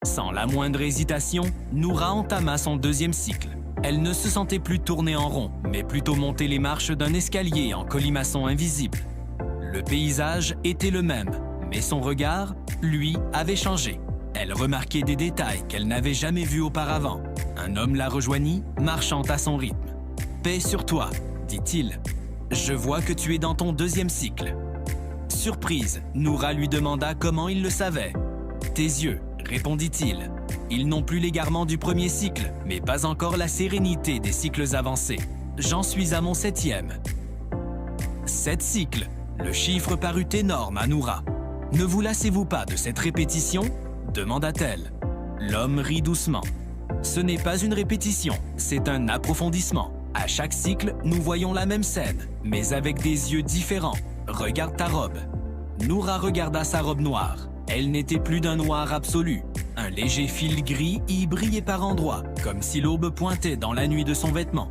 Sans la moindre hésitation, Noura entama son deuxième cycle. Elle ne se sentait plus tourner en rond, mais plutôt monter les marches d'un escalier en colimaçon invisible. Le paysage était le même, mais son regard, lui, avait changé. Elle remarquait des détails qu'elle n'avait jamais vus auparavant. Un homme la rejoignit, marchant à son rythme. « Paix sur toi, dit-il. Je vois que tu es dans ton deuxième cycle. » Surprise, Noura lui demanda comment il le savait. « Tes yeux, répondit-il. Ils n'ont plus l'égarement du premier cycle, mais pas encore la sérénité des cycles avancés. J'en suis à mon 7e. 7 cycles, le chiffre parut énorme à Noura. « Ne vous lassez-vous pas de cette répétition ?» demanda-t-elle. L'homme rit doucement. « Ce n'est pas une répétition, c'est un approfondissement. À chaque cycle, nous voyons la même scène, mais avec des yeux différents. Regarde ta robe. » Noura regarda sa robe noire. Elle n'était plus d'un noir absolu. Un léger fil gris y brillait par endroits, comme si l'aube pointait dans la nuit de son vêtement.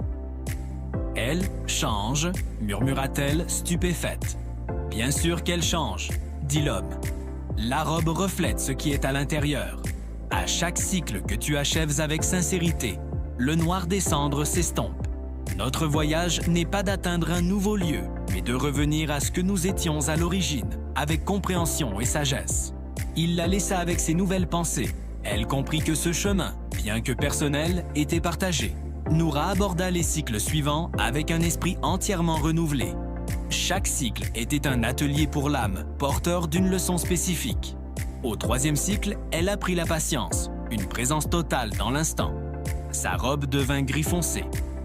« Elle change, murmura-t-elle, stupéfaite. « Bien sûr qu'elle change, dit l'homme. La robe reflète ce qui est à l'intérieur. À chaque cycle que tu achèves avec sincérité, le noir des cendres s'estompe. Notre voyage n'est pas d'atteindre un nouveau lieu, mais de revenir à ce que nous étions à l'origine, avec compréhension et sagesse. » Il la laissa avec ses nouvelles pensées. Elle comprit que ce chemin, bien que personnel, était partagé. Noura aborda les cycles suivants avec un esprit entièrement renouvelé. Chaque cycle était un atelier pour l'âme, porteur d'une leçon spécifique. Au 3e cycle, elle apprit la patience, une présence totale dans l'instant. Sa robe devint gris foncé.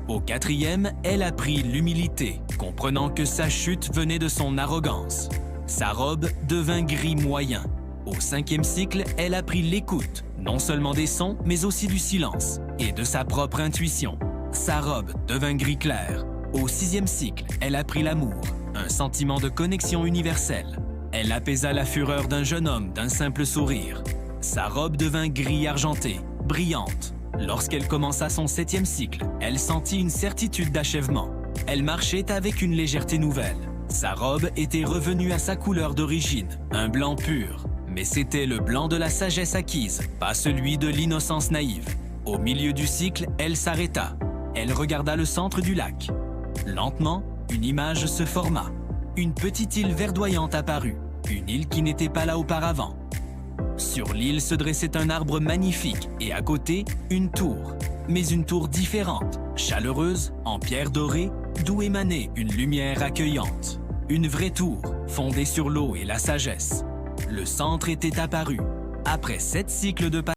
Au 4e, elle apprit l'humilité, comprenant que sa chute venait de son arrogance. Sa robe devint gris moyen. Au 5e cycle, elle apprit l'écoute, non seulement des sons, mais aussi du silence, et de sa propre intuition. Sa robe devint gris clair. Au 6e cycle, elle apprit l'amour, un sentiment de connexion universelle. Elle apaisa la fureur d'un jeune homme d'un simple sourire. Sa robe devint gris argenté, brillante. Lorsqu'elle commença son 7e cycle, elle sentit une certitude d'achèvement. Elle marchait avec une légèreté nouvelle. Sa robe était revenue à sa couleur d'origine, un blanc pur. Mais c'était le blanc de la sagesse acquise, pas celui de l'innocence naïve. Au milieu du cycle, elle s'arrêta. Elle regarda le centre du lac. Lentement, une image se forma. Une petite île verdoyante apparut, une île qui n'était pas là auparavant. Sur l'île se dressait un arbre magnifique et à côté, une tour. Mais une tour différente, chaleureuse, en pierre dorée, d'où émanait une lumière accueillante. Une vraie tour, fondée sur l'eau et la sagesse. Le centre était apparu. Après 7 cycles de